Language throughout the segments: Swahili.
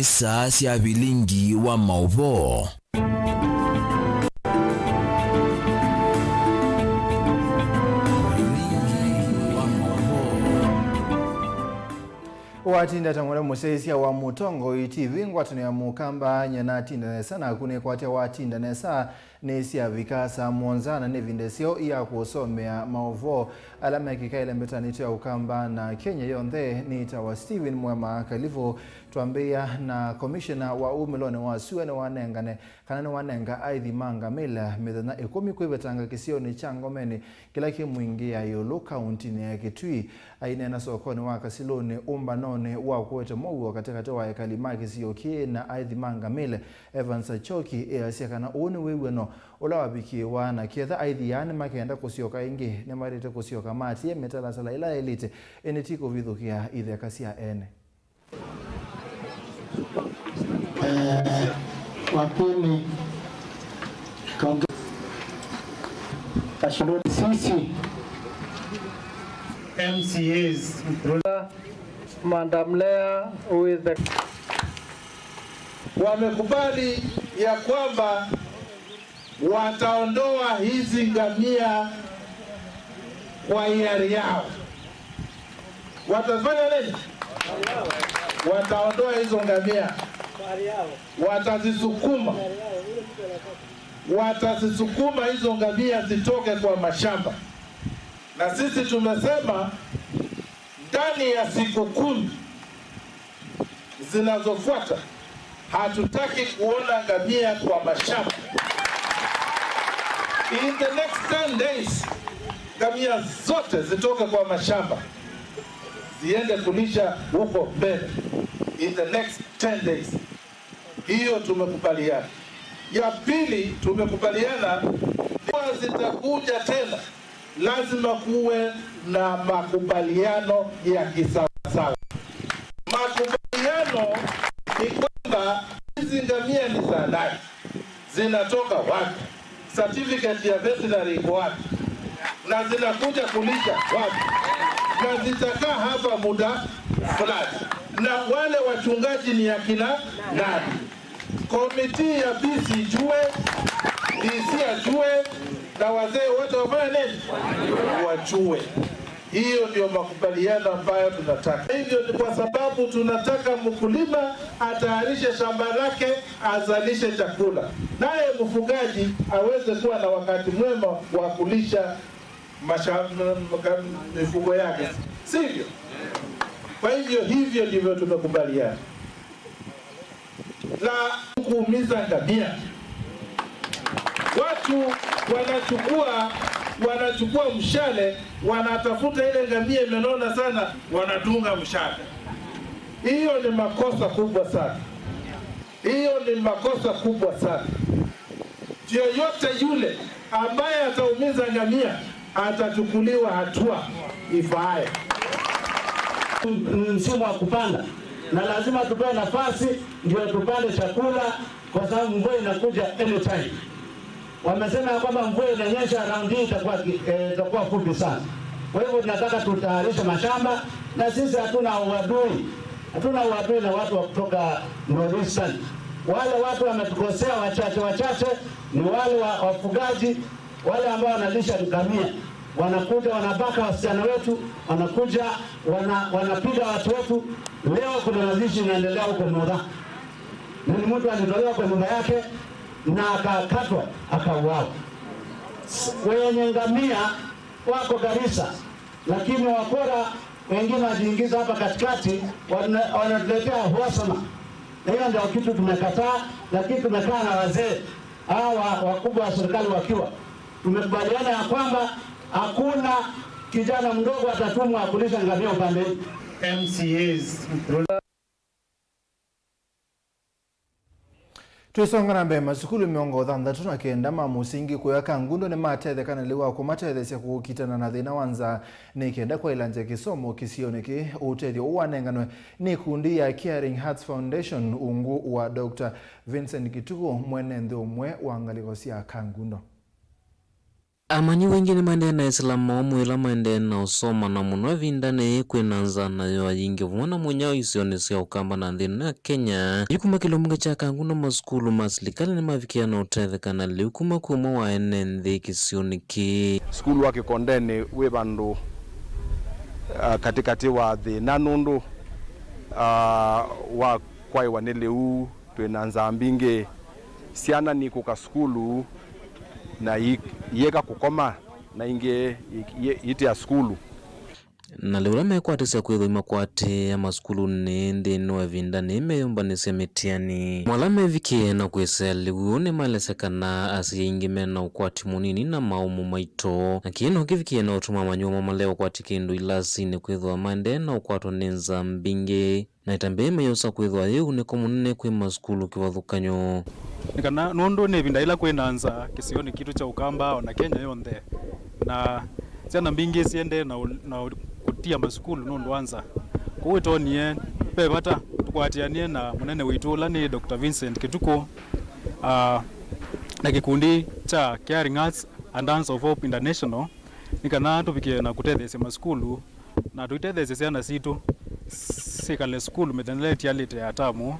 nesa cia Vilingi wa Mauvoo. Watinda tangwale musesia wa mutongo TV ngwatano ya mukamba nyana tinda nesa na kune kwate watinda nesa nesia vikasa monzana nevindesio ya kusomea Mauvoo alama kikaile mbetanito ya ukamba na Kenya yonthe nita wa Steven MUEMA kalivo tuambia na commissioner wa umilone wa suene wanengane kanane wanenga aithi manga mila methana ekomi kwebetanga kisioni changomeni kila kimwingi ya yolo county ya Kitui aine na sokoni wa kasilone umba none wa kuwete Mauvoo katika wa ekalimaki siyokie na aithi manga mila Evans Choki siakana uone weweno ola wabiki wana kietha aithi yani makenda kusioka ingi ne marite kusioka mati ye metala sala ila elite enetiko vithukia ithe kasia ene wakini kashironi sisi MCAs Madam Lea with the wamekubali ya kwamba wataondoa hizi ngamia kwa hiari yao. Watafanya nini? Wataondoa hizo ngamia. Watazisukuma hizo ngamia zitoke kwa mashamba. Na sisi tumesema ndani ya siku 10 zinazofuata hatutaki kuona ngamia kwa mashamba. In the next 10 days, ngamia zote zitoke kwa mashamba ziende kulisha huko mbele. In the next 10 days. Hiyo tumekubaliana. Ya pili tumekubaliana kwa zitakuja tena lazima kuwe na makubaliano ya kisawasawa. Makubaliano ni kwamba hizi ngamia ni za nani, zinatoka wapi, certificate ya veterinary iko wapi, na zinakuja kulisha wapi, na zitakaa hapa muda fulani, na wale wachungaji ni akina nani. Komiti ya BC jue, DC ajue, na wazee wote wafanya nini? Wajue. Hiyo ndio makubaliano ambayo tunataka. Hivyo ni kwa sababu tunataka mkulima atayarishe shamba lake, azalishe chakula, naye mfugaji aweze kuwa na wakati mwema wa kulisha mifugo yake, sivyo? Kwa hivyo ndivyo tumekubaliana. La kuumiza ngamia, watu wanachukua mshale, wanatafuta ile ngamia imenona sana, wanadunga mshale. Hiyo ni makosa kubwa sana. Hiyo ni makosa kubwa sana. Yoyote yule ambaye ataumiza ngamia atachukuliwa hatua ifaayo. msimu wa kupanda na lazima tupewe nafasi ndio tupande chakula kwa sababu mvua inakuja anytime. Wamesema kwamba mvua inanyesha round hii itakuwa fupi sana. Kwa hivyo tunataka tutayarishe mashamba, na sisi hatuna uadui na watu wa kutoka Northeastern. Wale watu wametukosea wachache ni wale wafugaji, wale ambao wanalisha ngamia. Wanakuja wanabaka wasichana wetu, wanakuja wanapiga watu wetu. Leo kuna mazishi inaendelea huko Mauvoo. Ni mtu alitolewa kwa nyumba yake na akakatwa akauawa. Wenye ngamia wako Garissa, lakini wakora wengine wajiingiza hapa katikati, wanatuletea uhasama. Hiyo ndio kitu tumekataa, lakini tumekaa na wazee hawa wakubwa wa serikali wakiwa tumekubaliana ya kwamba hakuna kijana mdogo atatumwa kulisha ngamia upande MCAs. Tuisongana mbema sukulu miongo thandatu na kenda musingi kuyaka ngundo ne mathethe kana liwa ku mathethe cia kukitana na thina wanza ni kenda kwa ilanje kisomo kisioneki utethio uwanenganwe ni kundi ya Caring Hearts Foundation ungu wa Dr. Vincent Kitugo mwene nthi umwe wa ngaliko cia kangundo. Amanyi wengine mandena islama omwila mandena usoma na muno vindane kwenanza nayo ayingi vumana mwenyao isionesi ya ukamba na ndino ya Kenya yukuma kilomunga chaka nguna maskulu masilikali na mavikia na utetheka na liukuma kuma wa enende kisioniki skulu wake kondene we bandu katikati wa the nanundu wa kwai waneleu twenanza mbinge siana ni kuka skulu na yeka kukoma na inge ite ya skulu na leula mekwati sa kwetho imakwati ya maskulu nende no vinda nemeyomba nesemetiani mwalame vikie na kweseli uone malesekana asiyingime na ukwati munini na maumu maito na kieno kivikie na utuma manyoma maleo kwati kindu ilasi ne kwetho amande na ukwato nenza mbinge na itambe meyosa kwetho ayu ne komunene kwe maskulu kiwathukanyo nikana nundu ne vinda ila kwenanza kisioni kitu cha ukamba na Kenya yonthe na siana mbinge siende na kutia maskulu nundu anza kuwitonie pebata tukwatianie na munene witula ni Dr. Vincent Kituko na kikundi cha Caring Arts and Dance of Hope International nikana tupikie na kutethesya maskulu na tuitethesya siana situ sikale skulu methenele tialite ya tamu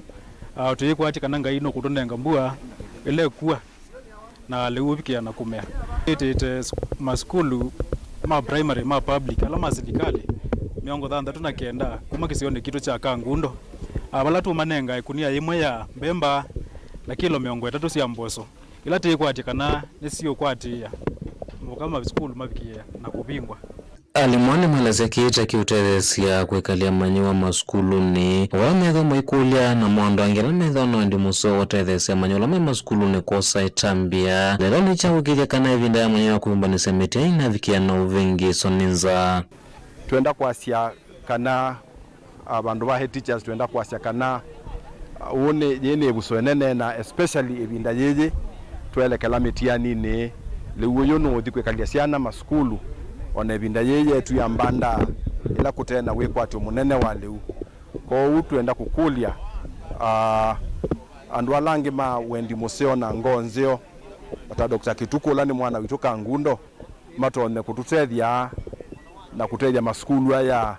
tuyikwati kananga ino kutonenga mbua ile kuwa na leupikia na kumea ite maskulu ma primary ma public ala mazilikali miongo thantatu na kenda kuma kisione kitu cha kangundo abalatu manenga ikunia imwe ya mbemba na kilo miongo 3 cia mboso ila tikwati kana nisio kwati ya kama skulu mavikia na kubingwa alimwane maleze kiita kiutethesia kwekalia manyiwa maskulu ni wametho maikulia na mwando angela metho no ndi muso wotethesia manyola me maskulu ni kosa itambia lelo ni chawikiria kana evinda ya manyiwa kuimba ni semeti ina vikia na uvengi soninza tuenda kwasia kana abandu bahe teachers tuenda kwasia kana one yene busoenene na especially evinda yeje twelekela metiani ne lewo no thikwekalia siana maskulu ona binda yeye tu ya mbanda ila kutena wekwati munene waleu ko utwenda kukulia andu alangi ma wendi museo na ngonzeo ata Dr. Kituko lani mwana witoka ngundo matone kututethia na kutethia maskulu aya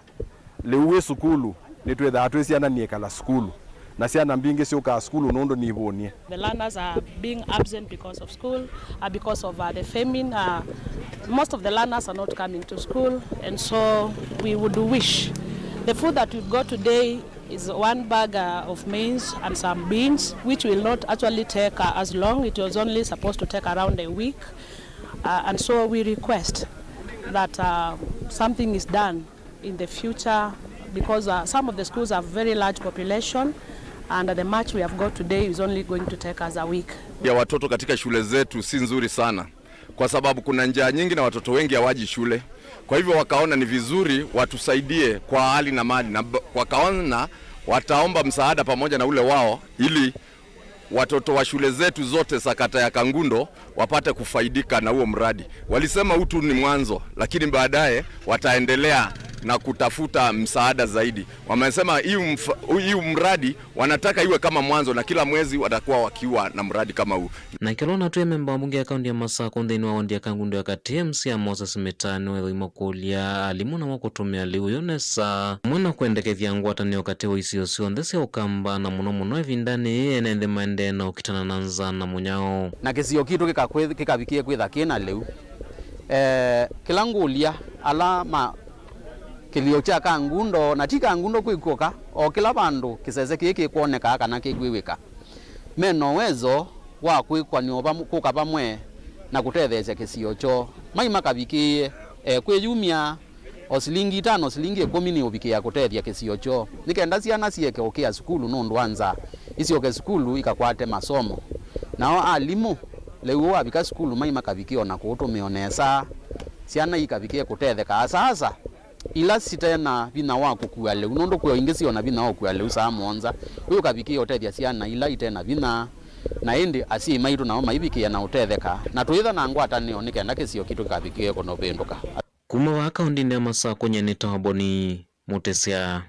leuwe skulu nitwetha atwesiana niekala skulu na siana mbinge sioka skulu nondo nivonie. The learners are being absent because of school, because of the famine. Most of the learners are not coming to school, and so we would wish. The food that we've got today is 1 bag of maize and some beans, which will not actually take as long. It was only supposed to take around a week, and so we request that something is done in the future, because some of the schools have very large population, and the match we have got today is only going to take us a week. Ya watoto katika shule zetu si nzuri sana kwa sababu kuna njaa nyingi na watoto wengi hawaji shule. Kwa hivyo wakaona ni vizuri watusaidie kwa hali na mali, na wakaona wataomba msaada pamoja na ule wao ili watoto wa shule zetu zote sakata ya Kangundo wapate kufaidika na huo mradi. Walisema utu ni mwanzo, lakini baadaye wataendelea na kutafuta msaada zaidi. Wamesema hii mradi wanataka iwe kama mwanzo na kila mwezi watakuwa wakiwa na mradi kama huu. Na kilona tu memba wa bunge ya kaunti ya Masako ndeni wa wandi ya Kangundo ya KTMC ya Moses Metano wa imokolia alimuna wakutumia liu yonesa mwana kuendekethia ngwatanio kati wa isiosio ndese ukamba na muno evindani enende maende na ukitana nanza na munyao na kisio kitu kikabikie kwitha kina liu kilangulia alama kilio cha Kangundo na tika Kangundo kwikoka o kila bandu kisese kiki kuoneka kana kigwiwika meno wezo wa kwikwa nyoba kuka pamwe na kutethesya kisio cho mai makabikie kweyumia osilingi 5 silingi 10 ni ubikia kutethya kisio cho nikenda ciana cieke okia skulu nundu anza isio ke skulu ikakwate masomo nao alimu leo abika skulu mai makabikio na kutumionesa ciana ikabikie kutetheka sasa ila sitena bina wako kuale unondo kwa ingesi ona bina wako kuale usa monza uyo kabiki otethia ciana ila itena bina na indi asi maitu na maibiki na utetheka na tuitha na ngwata nio nikenda kisio kitu kabiki ko no penduka kuma wa kaunti ya Masako nyene taboni mutesia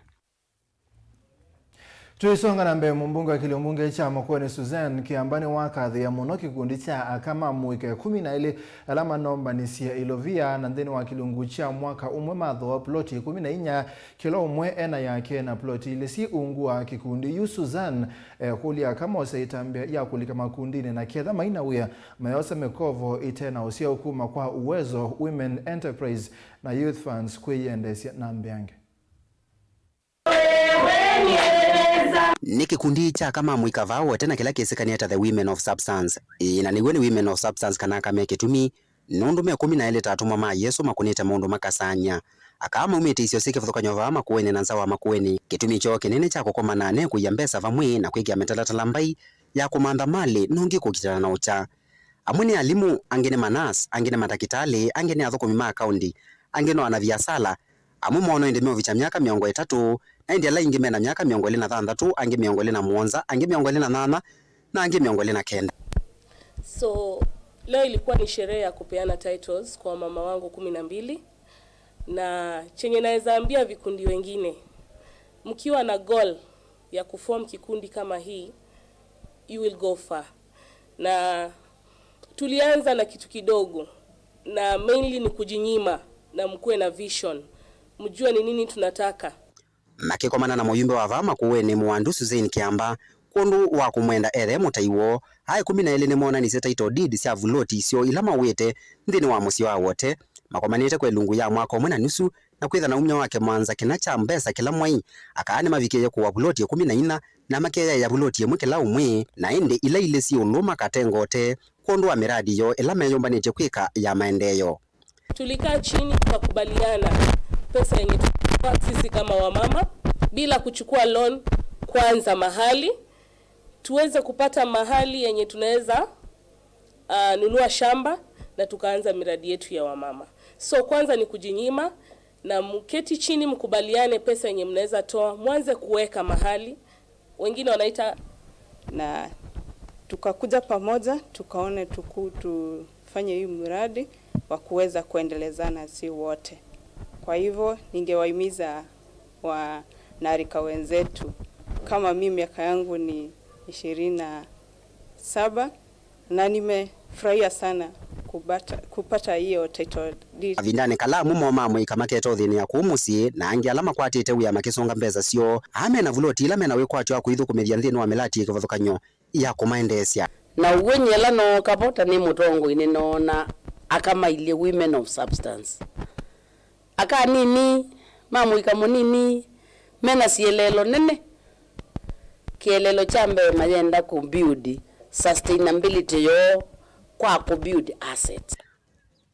Tuisonga na mbele mbunge wa Kilumbunge cha Makueni Suzanne kiambani wakadhi ya muno kikundi cha akama mwike 12 alama nomba nisia ilovia na ndeni wa Kilungu cha mwaka umwe madho wa ploti 14 kilo umwe ena yake na ploti ilisi ungua kikundi yu Suzanne kulia kama oseitambia ya kulika makundine na kedha maina uya mayose mekovo itena usia ukuma kwa uwezo Women Enterprise na Youth Funds kuyendesia na mbiange. Ni kikundi cha kama mwikavao tena kila kisikani hata the Women of Substance na nigweni Women of Substance kana kama ketumi nundu me 12 tatu mama Yesu makunita mundu makasanya akama umete isio sike futoka nyova makueni na nsawa makueni ketumi cho kinene cha kokoma nane kuyambesa vamwe na kwigia metalata lambai ya kumanda mali nungi kukitana na ucha amwene alimu angene manas angene matakitali angene athoko mima account angene wana biasala amu mono ende meovicha miaka 3 na indi ala ingi mena miaka 26 angi 27 angi 28 na angi 29. So leo ilikuwa ni sherehe ya kupeana titles kwa mama wangu 12 na chenye naweza ambia vikundi wengine mkiwa na goal ya kuform kikundi kama hii you will go far. Na tulianza na kitu kidogo na mainly ni kujinyima na mkuwe na vision. Mjua ni nini tunataka. Makikomana na moyumbe wa vama kuweni muandu Suzanne kiamba kundu wa kumwenda ere mutaiwo hai 12 ni mona ni title deed cia vuloti sio ilama wete ndini wa musi wa wote makomanite kwa lungu ya mwaka umwe na nusu na kwitha na umnya wake mwanza kina cha mbesa kila mwai akaane mavikeye kwa vuloti 14 na makeya ya vuloti yemwe kila umwe na ende ila ile sio nduma katengote kundu wa miradi yo ila meyombanite kwika ya maendeleo. Tulikaa chini tukakubaliana pesa yenye sisi kama wamama bila kuchukua loan kwanza mahali tuweze kupata mahali yenye tunaweza nunua shamba na tukaanza miradi yetu ya wamama. So kwanza ni kujinyima na mketi chini mkubaliane pesa yenye mnaweza toa mwanze kuweka mahali wengine wanaita na tukakuja pamoja tukaone tufanye hii mradi wa kuweza kuendelezana si wote. Kwa hivyo ningewahimiza wanarika wenzetu kama mimi miaka yangu ni 27 na nimefurahia sana kupata hiyo title deed. Avindane kala mumo mamwe kamake tothini ya kumusi na angi alama kwatite uya makisonga mbeza sio ame na vuloti ila mena we kwatwa kuithu kumethia nthini wa melati ikivathukanyo ya kumaendesia na uwenyela no kapota ni mutongo ine nona akama ile Women of Substance aka nini mamuika munini mena sielelo nene kielelo chambe mayenda ku build sustainability yo kwa ku build assets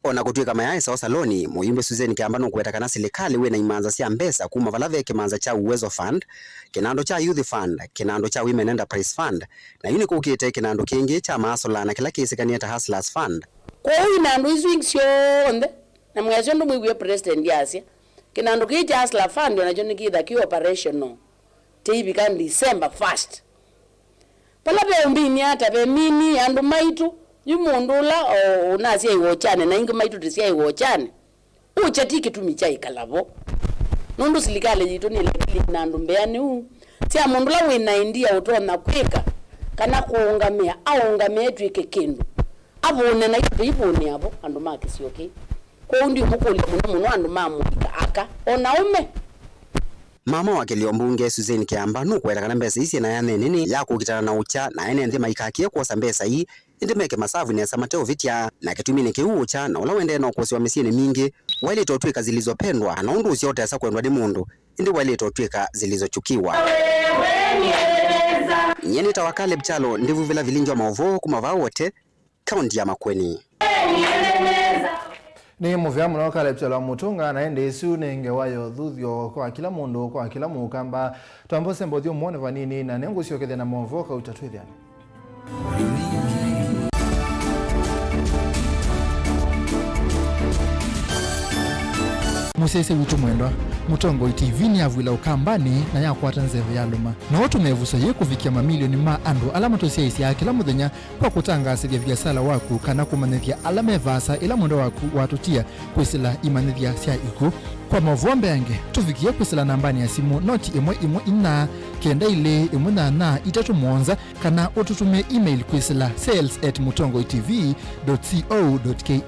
ona kutwika mayai sawa saloni muyumbe Suzanne kiamba no kweta kana serikali we na imanza cia mbesa kuma valave kimanza cha uwezo fund kinando cha youth fund kinando cha Women Enterprise fund na yuni kukite kinando kingi cha masola na kila kisikania ta hustlers fund kwa hiyo nando iswing sionde na mwacho ndo mwiwe president yasia kinando kicha hustler fund na joni kitha ki operational tibi kan December 1st pala be mbini hata be mini andu maitu yumundula o nasia iwochane na ingi maitu tisia iwochane uchatiki tumichai kalavo nundu silikale jitu ni lakili nandu mbeani huu tia mundula wina india utona kwika kana kuungamia au ungamia yetu ike kindu abone na itu ibone abo andu maki si okay kwa undi mukuli muno andu mamu aka onaume mama wa Kilumbunge Suzanne kiamba no kwera kana mbesa isi na yane nini ya kukitana na ucha na ene ndima ikakie kwa mbesa hii indi meke masavu ni samateo vitia na kitumine kiucha na ula wende na ukosi wa misiene mingi wale totweka zilizopendwa na undu usiote asa kwendwa ni mundu indi wale totweka zilizochukiwa nyeni tawakale bchalo ndivu vila Vilingi wa Mauvoo kumavao wote kaunti ya Makueni ni muvyamu na wakale pchalo wa mutunga na ende isu nenge wayo dhuthio kwa kila mundu kwa kila mukamba tuambose mbodhio mwone vanini na nengu siokethe na Mauvoo kautatwithiani musese witu mwendwa Mutongo TV ni avwila ukambani na yakwata nzeve ya luma na watu mevuso ye kufikia mamilioni ma andu alama tosiaisi ya kila muthenya kwa kutangasithia biasala waku kana kumanithia alama evasa ila mundo waku watutia kwisila imanithia sia iku kwa Mauvoo mbenge tufikie kwisila nambani ya simu noti imwe ina kenda ile imunana itatu monza kana ututume email kwisila sales@mutongotv.co.ke.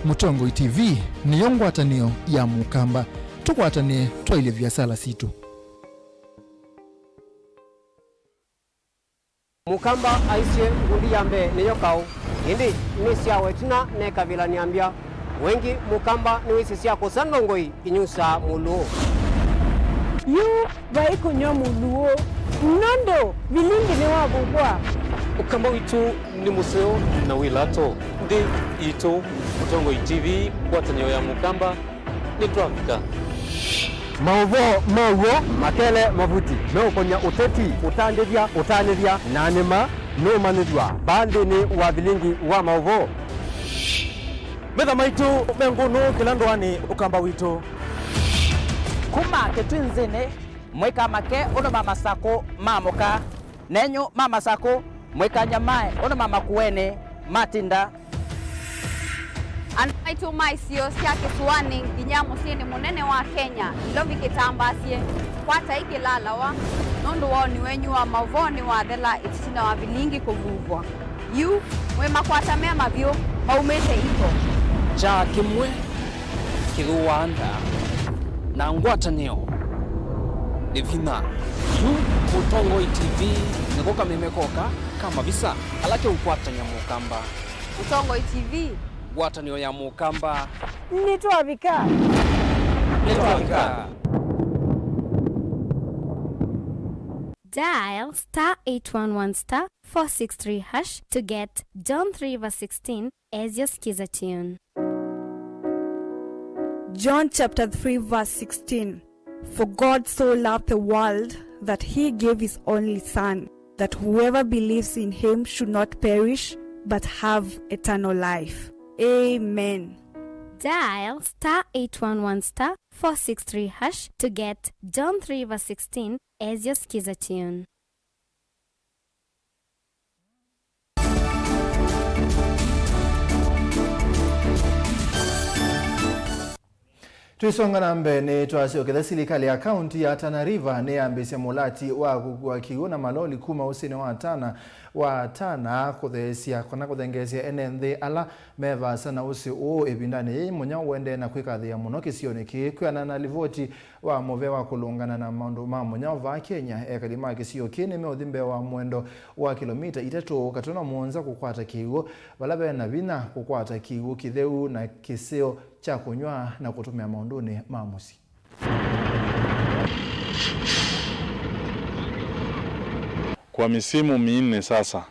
Mutongo TV ni yongwatanio ya mukamba tukwatane twaile biasala situ mukamba aisye ngundi yambe niyo kau indi ni siawe tina neka vila niambia wengi mukamba ni wisi siya kusandongoi inyusa muluo yu vaiko nyo muluo nondo Vilingi ni wabugwa ukamba witu ni museo na wilato ndi itu Mutongo TV kwatanyo ya mukamba ni tuafika Mauvoo makele mavuti no konya uteti utandivya nanima no manidwa bandi ni wa Vilingi wa Mauvoo metha maitu mengunu kilandwani ukamba witu kuma ketwinzine mweka make ono mama sako mamoka nenyo mama sako mweka nyamae ono mama kuene matinda Anaitu maisio siya kisuani nginyamo sieni munene wa Kenya ilovi kitambasie kwata iki lalawa nundu wao ni wenyu wa Mauvoo ni wa thela itisina wa Vilingi kuvuvwa yu mwema kwata mema vyo maumete iko cha kimwe kiruanda na ngwatanio evina yu Mutongo TV nikoka memekoka kama visa alake ukwatanya mukamba Mutongo TV watanio ya mukamba nitwavika Dial *811*463# to get John 3:16 as your skiza tune. John chapter 3 verse 16. For God so loved the world that he gave his only son, that whoever believes in him should not perish but have eternal life. Amen. Dial *811*463# to get John 3:16 as your skiza tune. Tuisonga na mbene twasioketha silikali ya kaunti ya Tana River ni ambisya mulati wa kiuna maloli kuma usini wa Tana kuthesya kona kuthengesya enenthi ala meva sana usi uu ibindani munya wende na kwikathia muno kisioni ki kwiana na livoti wa Mauvoo wa kulungana na maundu ma munya va Kenya ekalima kisio kini meothimbe wa mwendo wa kilomita 3 katona muonza kukwata kiwu balabe na vina kukwata kiwu kitheu na kisio cha kunywa na kutumia maunduni maamuzi. Kwa misimu minne sasa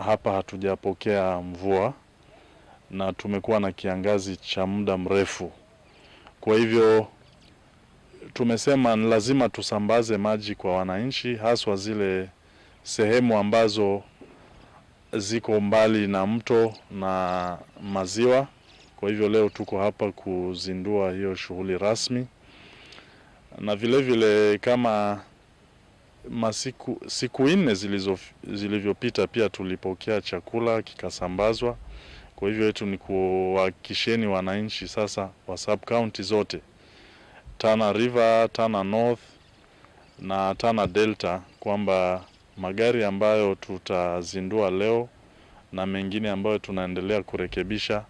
hapa hatujapokea mvua na tumekuwa na kiangazi cha muda mrefu. Kwa hivyo tumesema ni lazima tusambaze maji kwa wananchi, haswa zile sehemu ambazo ziko mbali na mto na maziwa. Kwa hivyo leo tuko hapa kuzindua hiyo shughuli rasmi. Na vile vile kama siku 4 zilivyopita pia tulipokea chakula kikasambazwa. Kwa hivyo yetu ni kuwahakikisheni wananchi sasa wa sub county zote, Tana River, Tana North na Tana Delta, kwamba magari ambayo tutazindua leo na mengine ambayo tunaendelea kurekebisha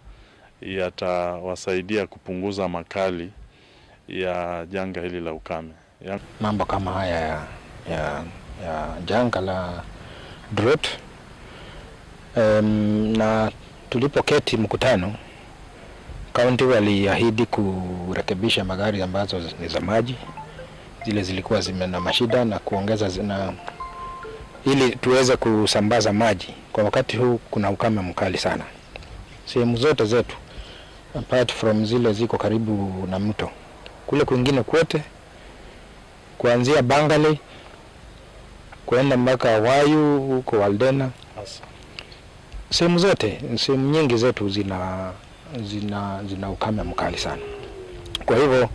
yatawasaidia kupunguza makali ya janga hili la ukame. Mambo kama haya ya janga la drought, na tulipoketi mkutano, kaunti waliahidi kurekebisha magari ambazo ni za maji, zile zilikuwa zimena mashida, na kuongeza ili tuweze kusambaza maji. Kwa wakati huu kuna ukame mkali sana sehemu zote zetu, apart from zile ziko karibu na mto. Kule kwingine kwote, kuanzia Bangali kwenda mpaka Wayu huko Waldena, sehemu zote, sehemu nyingi zetu zina ukame mkali sana. Kwa hivyo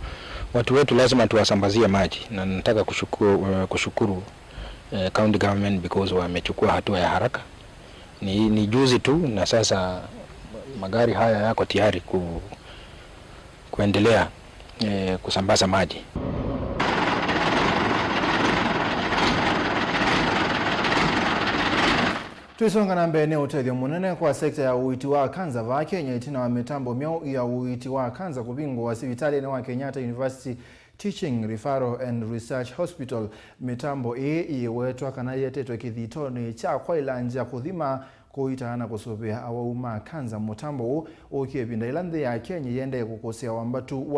watu wetu lazima tuwasambazie maji, na nataka kushukuru county government because wamechukua hatua ya haraka. Ni juzi tu, na sasa magari haya yako tayari kuendelea kusambaza maji. Tuisonga na mbele uteithio munene kwa sekta ya uiti wa kanza va Kenya itina wa mitambo myao ya uiti wa kanza kubingwa wa sivitali wa Kenyatta University Teaching Referral and Research Hospital. Mitambo iwetwa kana yetetwe kithitoni cha kwa ilanja kuthima kuitana kusubia awauma kanza. Mutambo ukibinda ilande ya Kenya yende kukosea wambatu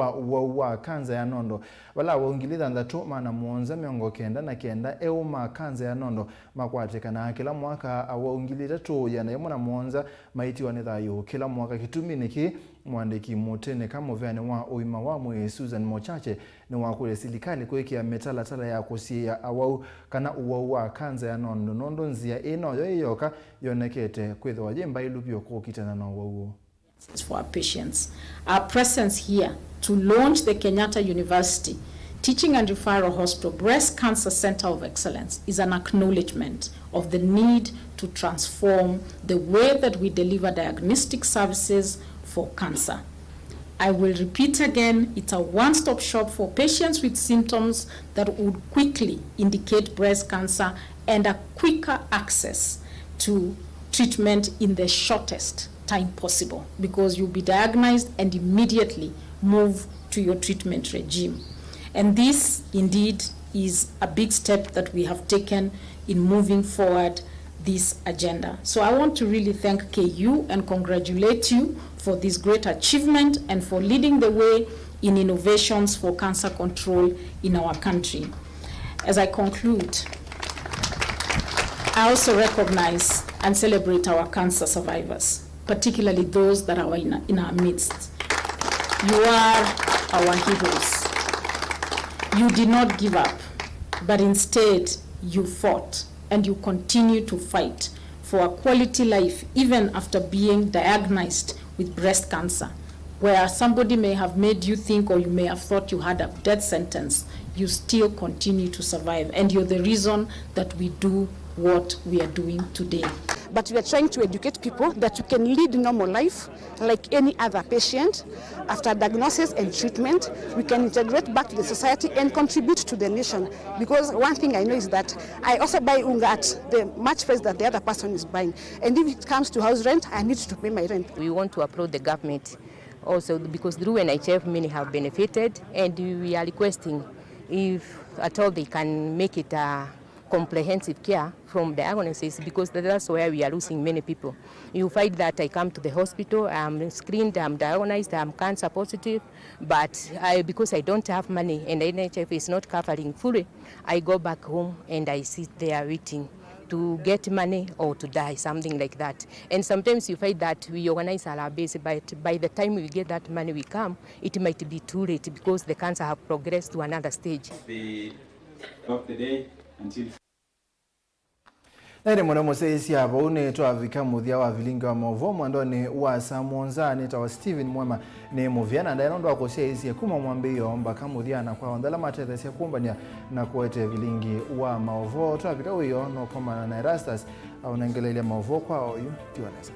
wa kanza ya nondo wala waungilitha ndatu mana muonza miongo kenda euma kanza ya nondo makwate na kila mwaka awaungilitha tu yana yemuna muonza maiti wanithayo kila mwaka. Kitumi niki mwandiki mutene kama vene wa uima wa mwe Susan Mochache ni wakule silikali kuekia metala ya kusia awau kana wa kanza ya nondo nzia ino yoyoka yonekete kwetho wajemba ilupio kukitana na uwauo. For our patients. Our presence here to launch the Kenyatta University Teaching and Referral Hospital Breast Cancer Center of Excellence is an acknowledgement of the need to transform the way that we deliver diagnostic services for cancer. I will repeat again, it's a one-stop shop for patients with symptoms that would quickly indicate breast cancer and a quicker access to treatment in the shortest time possible, because you'll be diagnosed and immediately move to your treatment regime. And this indeed is a big step that we have taken in moving forward this agenda. So I want to really thank KU and congratulate you for this great achievement and for leading the way in innovations for cancer control in our country. As I conclude, I also recognize and celebrate our cancer survivors, particularly those that are in our midst. You are our heroes. You did not give up, but instead you fought and you continue to fight for a quality life even after being diagnosed with breast cancer, where somebody may have made you think or you may have thought you had a death sentence. You still continue to survive, and you're the reason that we do what we are doing today. But we are trying to educate people that you can lead normal life like any other patient. After diagnosis and treatment, we can integrate back to the society and contribute to the nation. Because one thing I know is that I also buy unga at the much price that the other person is buying. And if it comes to house rent, I need to pay my rent. We want to approach the government also because through NHF many have benefited, and we are requesting if at all they can make it a comprehensive care from diagnosis, because that's where we are losing many people. You find that I come to the hospital, I'm screened, I'm diagnosed, I'm cancer positive, but because I don't have money and NHF is not covering fully, I go back home and I sit there waiting to get money or to die, something like that. And sometimes you find that we organize our base, but by the time we get that money we come, it might be too late because the cancer have progressed to another stage. Of the day until Nere mwana mosesi hapa uneto avika muthia wa Vilingi wa Mauvoo mwandoni wa Samonza neta wa Steven Mwema ne muviana ndaenondo akosia isi kuma mwambiyo mbaka muthiana kwa ondala matethesia kumbania na kuete Vilingi wa Mauvoo. Tuavika uyo no komana na Erastus au nangelelia Mauvoo kwa oyu tiwanesa.